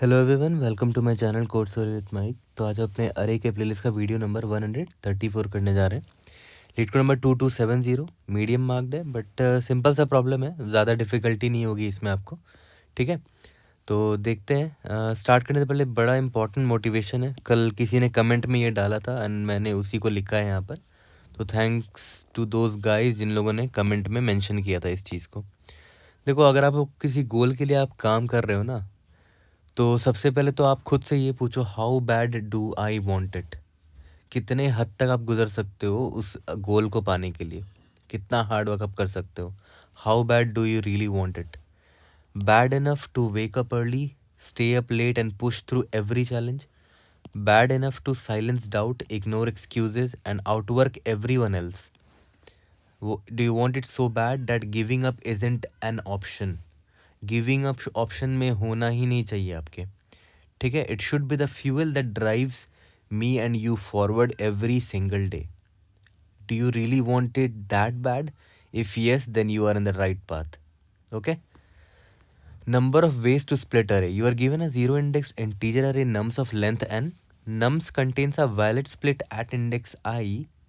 Hello everyone, welcome to my channel code story with Mike. तो आज अपने अरे के प्लेलिस्ट का वीडियो नंबर 134 करने जा रहे हैं। लीड को नंबर 2270 मीडियम मार्क्ड है, बट सिंपल सा प्रॉब्लम है, ज़्यादा डिफ़िकल्टी नहीं होगी इसमें आपको। ठीक है, तो देखते हैं। स्टार्ट करने से पहले बड़ा इंपॉर्टेंट मोटिवेशन है। कल किसी ने कमेंट में ये डाला था एंड मैंने उसी को लिखा है यहाँ पर। तो थैंक्स टू दोज गाइज जिन लोगों ने कमेंट में मेंशन किया था इस चीज़ को। देखो, अगर आप किसी गोल के लिए आप काम कर रहे हो ना, तो सबसे पहले तो आप खुद से ये पूछो, how bad do I want it. कितने हद तक आप गुजर सकते हो उस गोल को पाने के लिए, कितना हार्ड वर्क आप कर सकते हो। How bad do you really want it? Bad enough to wake up early, stay up late and push through every challenge? Bad enough to silence doubt, ignore excuses and outwork everyone else? Do you want it so bad that giving up isn't an option? Giving up option में होना ही नहीं चाहिए आपके। ठीक है, it should be the fuel that drives me and you forward every single day. Do you really want it that bad? If yes, then you are in the right path. Okay, number of ways to split array. You are given a zero index integer array nums of length n. Nums contains a valid split at index I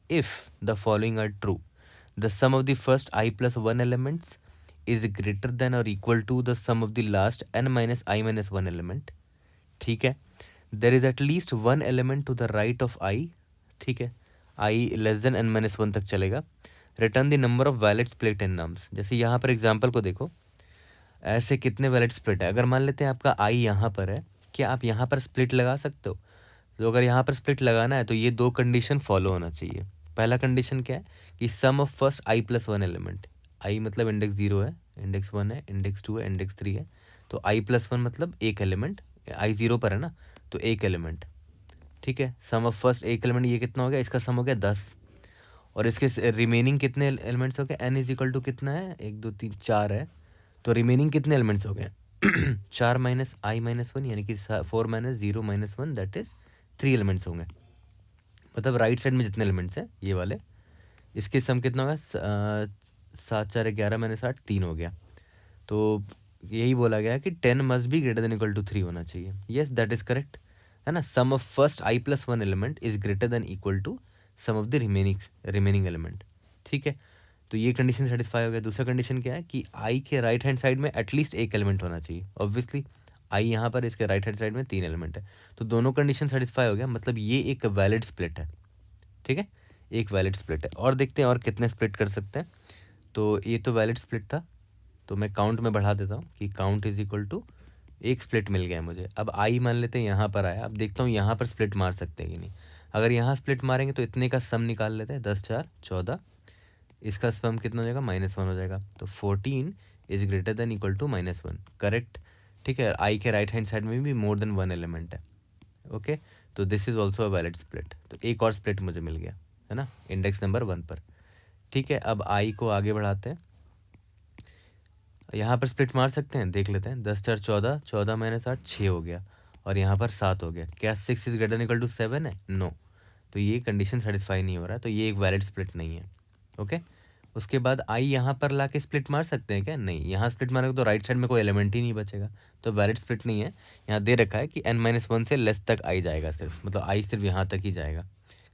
if the following are true: the sum of the first I plus 1 elements is greater than or equal to the sum of the last n minus I minus 1 element. ठीक है, there is at least one element to the right of I. ठीक है, I less than N minus one तक चलेगा। Return the number of valid split in nums. जैसे यहाँ पर example को देखो, ऐसे कितने वैलिड स्प्लिट है। अगर मान लेते हैं आपका आई यहाँ पर है, क्या आप यहाँ पर स्प्लिट लगा सकते हो? तो अगर यहाँ पर स्प्लिट लगाना है तो ये दो कंडीशन फॉलो होना चाहिए। पहला कंडीशन क्या है कि sum of first I plus one element. I मतलब इंडेक्स 0 है, इंडेक्स 1 है, इंडेक्स 2 है, इंडेक्स 3 है। तो आई प्लस वन मतलब एक एलिमेंट, आई 0 पर है ना, तो एक एलिमेंट। ठीक है, सम ऑफ फर्स्ट एक एलिमेंट, ये कितना हो गया, इसका सम हो गया 10। और इसके रिमेनिंग कितने एलिमेंट्स हो गए? एन इज इक्वल टू कितना है, 1 2 3 4 है। तो रिमेनिंग कितने एलिमेंट्स हो गए? 4 माइनस आई माइनस वन, यानी कि 4 minus 0 minus 1, that is 3 elements होंगे। मतलब राइट साइड में जितने एलिमेंट्स हैं ये वाले, इसके सम कितना होगा? 7 4 11 माइनस 8, 3 हो गया। तो यही बोला गया कि 10 must be greater than equal to 3 होना चाहिए। येस, दैट इज करेक्ट, है ना। Sum of first I plus one element is greater than equal to sum of the remaining element. ठीक है, तो ये कंडीशन सेटिस्फाई हो गया। दूसरा कंडीशन क्या है कि आई के राइट हैंड साइड में एटलीस्ट एक एलिमेंट होना चाहिए। ऑब्वियसली आई यहाँ पर, इसके राइट हैंड साइड में 3 एलिमेंट है, तो दोनों कंडीशन सेटिस्फाई हो गया। मतलब ये एक वैलिड स्प्लिट है। ठीक है, एक वैलिड स्प्लिट है। और देखते हैं और कितने स्प्लिट कर सकते हैं। तो ये तो वैलिड स्प्लिट था, तो मैं काउंट में बढ़ा देता हूँ कि काउंट इज इक्वल टू एक स्प्लिट मिल गया मुझे। अब आई मान लेते हैं यहाँ पर आया, अब देखता हूँ यहाँ पर स्प्लिट मार सकते हैं कि नहीं। अगर यहाँ स्प्लिट मारेंगे तो इतने का सम निकाल लेते हैं, 10 4 14, इसका सम कितना हो जाएगा, -1 हो जाएगा। तो 14 is greater than equal to -1, correct. ठीक है, आई के राइट हैंड साइड में भी मोर देन वन एलिमेंट है। ओके, तो this is also a valid split. तो एक और स्प्लिट मुझे मिल गया, है ना, इंडेक्स नंबर 1 पर। ठीक है, अब आई को आगे बढ़ाते हैं। यहाँ पर स्प्लिट मार सकते हैं, देख लेते हैं। 10 4 14, 14 माइनस 8 6 हो गया, और यहाँ पर 7 हो गया। क्या 6 is greater than equal to 7 है? नो। तो ये कंडीशन सेटिस्फाई नहीं हो रहा है, तो ये एक वैलिड स्प्लिट नहीं है। ओके, उसके बाद आई यहाँ पर ला के स्प्लिट मार सकते हैं क्या? नहीं, यहाँ स्प्लिट मारेंगे तो राइट साइड में कोई एलिमेंट ही नहीं बचेगा, तो वैलिड स्प्लिट नहीं है। यहाँ दे रखा है कि n-1 से लेस तक आई जाएगा सिर्फ, मतलब आई सिर्फ यहाँ तक ही जाएगा,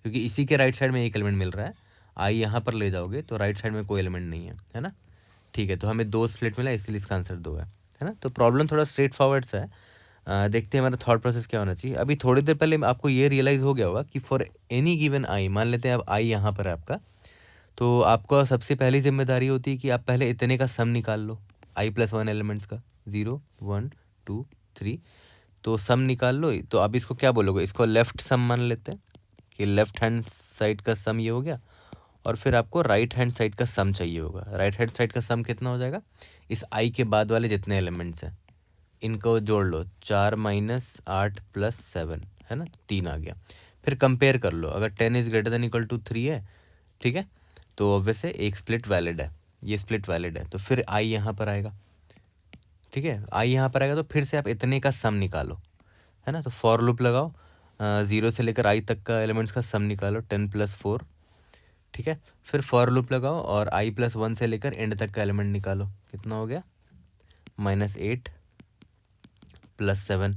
क्योंकि इसी के राइट साइड में एक एलिमेंट मिल रहा है। आई यहाँ पर ले जाओगे तो राइट साइड में कोई एलिमेंट नहीं है ना। ठीक है, तो हमें 2 स्प्लिट मिला, इसलिए इसका आंसर 2 है ना। तो प्रॉब्लम थोड़ा स्ट्रेट फॉरवर्ड सा है। देखते हैं हमारा थॉट प्रोसेस क्या होना चाहिए। अभी थोड़ी देर पहले आपको ये रियलाइज़ हो गया होगा कि फॉर एनी गिवन आई, मान लेते हैं अब आई यहाँ पर है आपका, तो आपका सबसे पहली जिम्मेदारी होती है कि आप पहले इतने का सम निकाल लो, आई प्लस वन एलिमेंट्स का, 0 1 2 3। तो सम निकाल लो। तो आप इसको क्या बोलोगे? इसको लेफ्ट सम मान लेते हैं कि लेफ्ट हैंड साइड का सम ये हो गया, और फिर आपको राइट हैंड साइड का सम चाहिए होगा। राइट हैंड साइड का सम कितना हो जाएगा? इस आई के बाद वाले जितने एलिमेंट्स हैं इनको जोड़ लो, 4 माइनस 8 प्लस 7, है ना, 3 आ गया। फिर कंपेयर कर लो, अगर 10 is greater than equal to 3 है, ठीक है, तो ऑब्वियस एक स्प्लिट वैलिड है, ये स्प्लिट वैलिड है। तो फिर आई यहाँ पर आएगा। ठीक है, आई यहाँ पर आएगा तो फिर से आप इतने का सम निकालो, है ना। तो फॉर लूप लगाओ, 0 से लेकर आई तक का एलिमेंट्स का सम निकालो, 10 + 4। ठीक है, फिर फॉर लूप लगाओ और आई प्लस 1 से लेकर एंड तक का एलिमेंट निकालो, कितना हो गया, -8 + 7।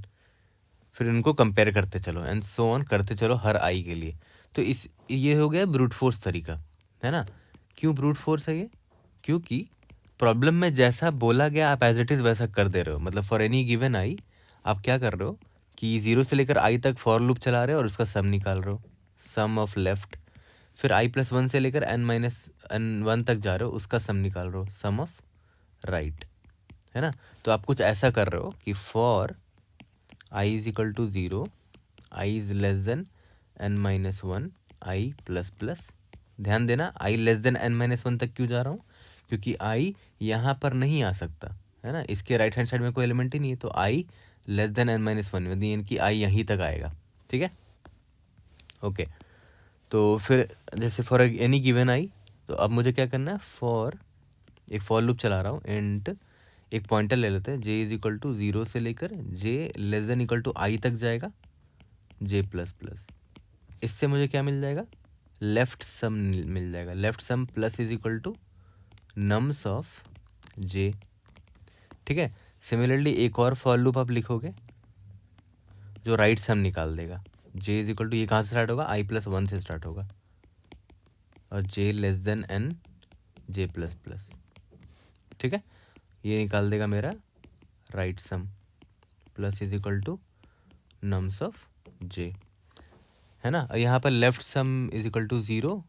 फिर इनको कंपेयर करते चलो एंड सो ऑन करते चलो हर आई के लिए। तो इस ये हो गया ब्रूट फोर्स तरीका, है ना। क्यों ब्रूट फोर्स है ये? क्योंकि प्रॉब्लम में जैसा बोला गया आप एज इट इज़ वैसा कर दे रहे हो। मतलब फॉर एनी गिवन आई आप क्या कर रहे हो कि 0 से लेकर आई तक फॉर लूप चला रहे हो और उसका सम निकाल रहे हो, सम ऑफ लेफ्ट। फिर i+1 से लेकर n-1 तक जा रहे हो, उसका सम निकाल रहे हो, सम ऑफ राइट, है ना। तो आप कुछ ऐसा कर रहे हो कि for i is equal to 0, I is less than n-1, I plus plus. ध्यान देना i लेस देन n-1 तक क्यों जा रहा हूँ? क्योंकि i यहाँ पर नहीं आ सकता, है ना। इसके राइट हैंड साइड में कोई एलिमेंट ही नहीं है, तो i लेस देन n-1 यानी कि i यहीं तक आएगा, ठीक है। ओके, तो फिर जैसे फॉर एनी गिवन आई, तो अब मुझे क्या करना है, फॉर एक फॉर लूप चला रहा हूँ एंड एक पॉइंटर ले लेते हैं, j इज इक्वल टू 0 से लेकर j less than equal to I तक जाएगा, j प्लस प्लस। इससे मुझे क्या मिल जाएगा? लेफ्ट सम मिल जाएगा। Left sum plus is equal to nums of j, ठीक है। सिमिलरली एक और फॉर लूप आप लिखोगे जो राइट सम निकाल देगा। j इज इक्वल टू, ये कहाँ से स्टार्ट होगा? i+1 से स्टार्ट होगा और j less than n j plus plus, ठीक है। ये निकाल देगा मेरा right sum plus is equal to nums of j, है ना। यहाँ पर left sum is equal to 0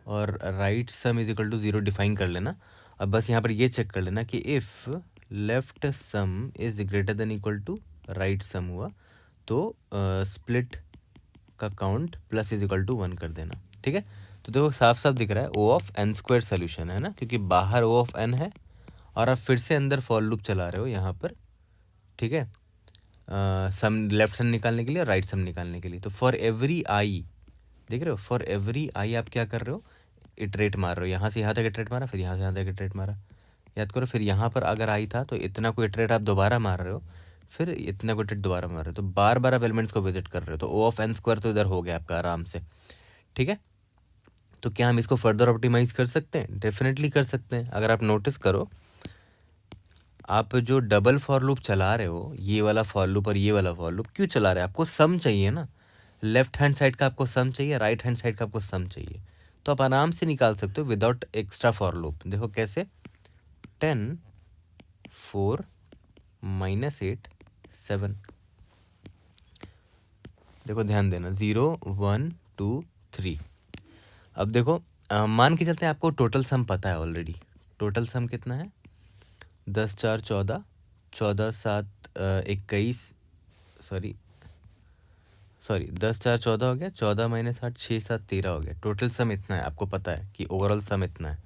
और right sum is equal to 0 define कर लेना। अब बस यहाँ पर ये चेक कर लेना कि if left sum is greater than equal to right sum हुआ तो स्प्लिट का count plus is equal to 1 कर देना, ठीक है। तो देखो साफ साफ दिख रहा है ओ ऑफ एन स्क्वायर सोल्यूशन है ना, क्योंकि बाहर ओ ऑफ एन है और आप फिर से अंदर फॉर लूप चला रहे हो यहाँ पर, ठीक है। सम लेफ्ट सम निकालने के लिए और राइट सम निकालने के लिए। तो फॉर एवरी आई, देख रहे हो, फॉर एवरी आई आप क्या कर रहे हो? इटरेट मार रहे हो, यहाँ से यहाँ तक इटरेट मारा, फिर यहाँ से यहाँ तक इटरेट मारा, याद करो। फिर यहाँ पर अगर आई था तो इतना को इटरेट आप दोबारा मार रहे हो, फिर इतना को इटरेट दोबारा मार रहे हो, तो बार बार आप एलिमेंट्स को विजिट कर रहे हो। तो ओ ऑफ एन स्क्वायर तो इधर हो गया आपका आराम से, ठीक है। तो क्या हम इसको फर्दर ऑप्टिमाइज कर सकते हैं? डेफिनेटली कर सकते हैं। अगर आप नोटिस करो, आप जो डबल फॉर लूप चला रहे हो, ये वाला फॉर लूप और ये वाला फॉर लूप क्यों चला रहे हैं? आपको सम चाहिए ना, लेफ्ट हैंड साइड का आपको सम चाहिए, राइट हैंड साइड का आपको सम चाहिए, तो आप आराम से निकाल सकते हो विदाउट एक्स्ट्रा फॉर लूप। देखो कैसे, 10 4 -8 7, देखो ध्यान देना, 0 1 2 3। अब देखो मान के चलते हैं आपको टोटल सम पता है ऑलरेडी। टोटल सम कितना है? 10 4 14, 14 7 21, सॉरी 10 4 14 हो गया, 14 -8 6 7 13 हो गया। टोटल सम इतना है, आपको पता है कि ओवरऑल सम इतना है।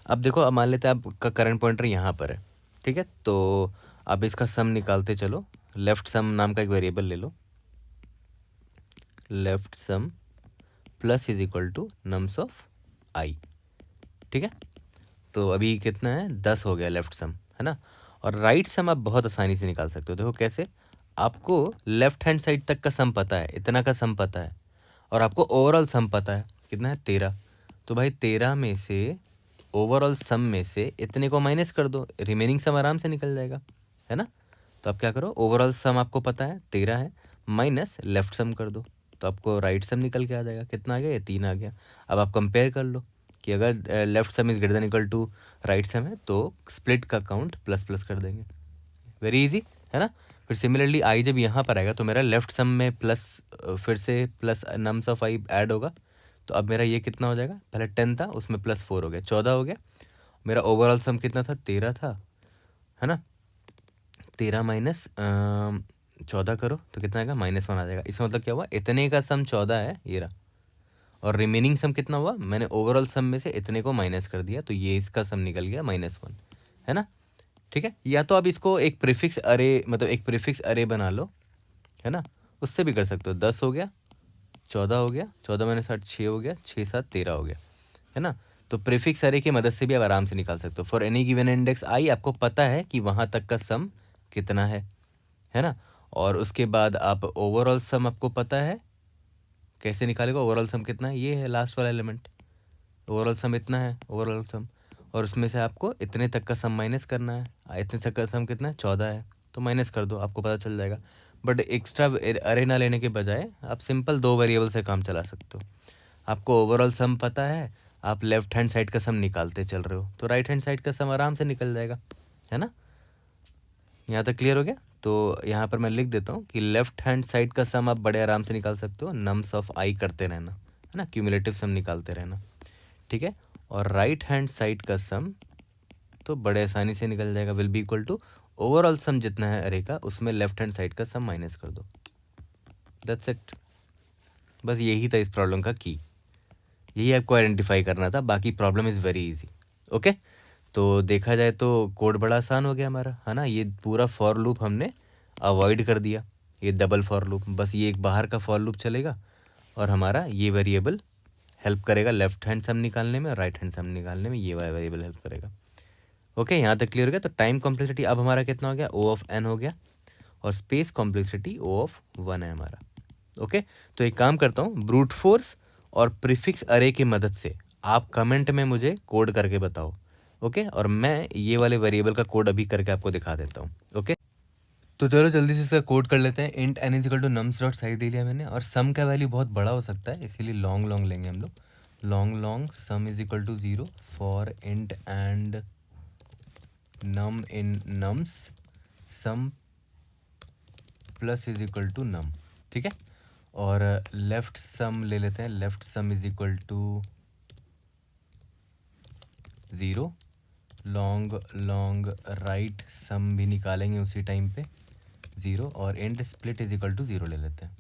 अब देखो, अब मान लेते हैं आपका करंट पॉइंटर यहाँ पर है, ठीक है। तो अब इसका सम निकालते चलो। लेफ्ट सम नाम का एक वेरिएबल ले लो, left sum plus is equal to nums of I, ठीक है। तो अभी कितना है? 10 हो गया लेफ्ट सम, है ना। और राइट सम आप बहुत आसानी से निकाल सकते हो। देखो कैसे, आपको लेफ्ट हैंड साइड तक का सम पता है, इतना का सम पता है, और आपको ओवरऑल सम पता है कितना है? 13। तो भाई 13 में से ओवरऑल सम में से इतने को माइनस कर दो, रिमेनिंग सम आराम से निकल जाएगा, है ना। तो आप क्या करो, ओवरऑल सम आपको पता है 13 है, माइनस लेफ्ट सम कर दो, तो आपको राइट सम निकल के आ जाएगा। कितना आ गया? ये 3 आ गया। अब आप कंपेयर कर लो कि अगर left sum is greater than equal to right sum है तो स्प्लिट का काउंट प्लस प्लस कर देंगे। वेरी इजी, है ना। फिर सिमिलरली आई जब यहाँ पर आएगा तो मेरा लेफ्ट सम में प्लस, फिर से plus nums of I add होगा, तो अब मेरा ये कितना हो जाएगा? पहले 10 था, उसमें +4 हो गया, 14 हो गया। मेरा ओवरऑल सम कितना था? 13 था, है ना। 13 माइनस 14 करो तो कितना आएगा? -1 आ जाएगा। इसका मतलब क्या हुआ? इतने का सम 14 है, ये रहा, और रिमेनिंग सम कितना हुआ? मैंने ओवरऑल सम में से इतने को माइनस कर दिया, तो ये इसका सम निकल गया -1, है ना। ठीक है, या तो आप इसको एक प्रीफिक्स अरे, मतलब एक प्रीफिक्स अरे बना लो, है ना, उससे भी कर सकते हो। 10 हो गया, 14 हो गया, 14 - 8 6 हो गया, 6 7 13 हो गया, है ना। तो प्रीफिक्स अरे की मदद से भी आप आराम से निकाल सकते हो। फॉर एनी गिवन इंडेक्स आई आपको पता है कि वहाँ तक का सम कितना है ना। और उसके बाद आप ओवरऑल सम आपको पता है, कैसे निकालेगा ओवरऑल सम कितना है? ये है लास्ट वाला एलिमेंट, ओवरऑल सम इतना है, ओवरऑल सम, और उसमें से आपको इतने तक का सम माइनस करना है। इतने तक का सम कितना है? 14 है, तो माइनस कर दो, आपको पता चल जाएगा। बट एक्स्ट्रा अरे ना लेने के बजाय आप सिंपल 2 वेरिएबल से काम चला सकते हो। आपको ओवरऑल सम पता है, आप लेफ्ट हैंड साइड का सम निकालते चल रहे हो, तो राइट हैंड साइड का सम आराम से निकल जाएगा, है ना। यहाँ तक क्लियर हो गया। तो यहाँ पर मैं लिख देता हूँ कि लेफ्ट हैंड साइड का सम आप बड़े आराम से निकाल सकते हो, नम्स ऑफ आई करते रहना, है ना, क्यूमुलेटिव सम निकालते रहना, ठीक है। और राइट हैंड साइड का सम तो बड़े आसानी से निकल जाएगा, will be equal to overall sum जितना है अरे का, उसमें लेफ्ट हैंड साइड का सम माइनस कर दो, दैट्स इट। बस यही था इस प्रॉब्लम का की, यही आपको आइडेंटिफाई करना था, बाकी problem is very easy. Okay, तो देखा जाए तो कोड बड़ा आसान हो गया हमारा, है ना। ये पूरा फॉर लूप हमने अवॉइड कर दिया, ये डबल फॉर लूप, बस ये एक बाहर का फॉर लूप चलेगा और हमारा ये वेरिएबल हेल्प करेगा लेफ्ट हैंड सम निकालने में और राइट हैंड सम निकालने में, ये वेरिएबल हेल्प करेगा। ओके, यहाँ तक क्लियर हो गया। तो टाइम कॉम्प्लेक्सिटी अब हमारा कितना हो गया, ओ ऑफ एन हो गया, और स्पेस कॉम्प्लेक्सिटी ओ ऑफ 1 है हमारा। ओके, तो एक काम करता हूँ, ब्रूट फोर्स और प्रीफिक्स अरे की मदद से आप कमेंट में मुझे कोड करके बताओ। ओके, और मैं ये वाले वेरिएबल का कोड अभी करके आपको दिखा देता हूँ। ओके, तो चलो जल्दी से इसका कोड कर लेते हैं। Int N is equal to nums dot size दे लिया मैंने, और सम का वैल्यू बहुत बड़ा हो सकता है, इसीलिए लॉन्ग लॉन्ग लेंगे हम लोग। Long sum is equal to 0 for int and num in nums sum plus is equal to num, ठीक है। और लेफ्ट सम ले लेते हैं, left sum is equal to 0, long right sum भी निकालेंगे उसी टाइम पे 0, और int split is equal to 0 ले लेते हैं,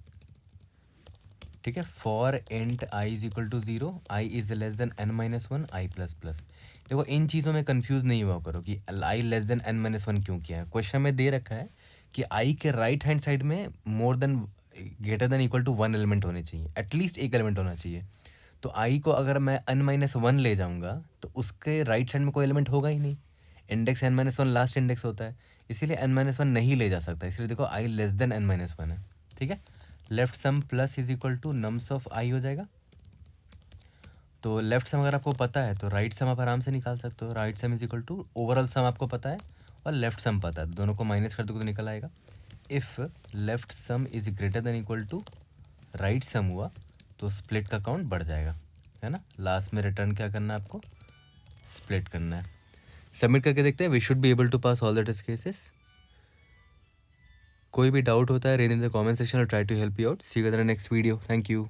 ठीक है। For int I is equal to 0, I is less than N minus 1, I plus plus. देखो इन चीज़ों में कंफ्यूज नहीं हुआ करो कि आई लेस देन एन माइनस 1 क्यों किया है। क्वेश्चन में दे रखा है कि आई के राइट हैंड साइड में more than greater than equal to 1 element होने चाहिए, एटलीस्ट एक एलिमेंट होना चाहिए। तो आई को अगर मैं एन माइनस 1 ले जाऊँगा तो उसके राइट साइड में कोई एलिमेंट होगा ही नहीं, index N minus 1 last index होता है, इसीलिए एन माइनस 1 नहीं ले जा सकता, इसलिए देखो I less than N minus 1 है, ठीक है। Left sum plus is equal to nums of I हो जाएगा। तो लेफ्ट सम अगर आपको पता है तो राइट सम आप आराम से निकाल सकते हो, right sum is equal to overall sum आपको पता है और लेफ्ट सम पता है, दोनों को माइनस कर दोगे तो निकल आएगा। If left sum is greater than equal to right sum हुआ तो स्प्लिट का काउंट बढ़ जाएगा, है ना। लास्ट में रिटर्न क्या करना है आपको, स्प्लिट करना है। सबमिट करके देखते हैं, we should be able to pass all the test cases. कोई भी डाउट होता है, read in the comment section और try to help you out. See you in the next video, thank you.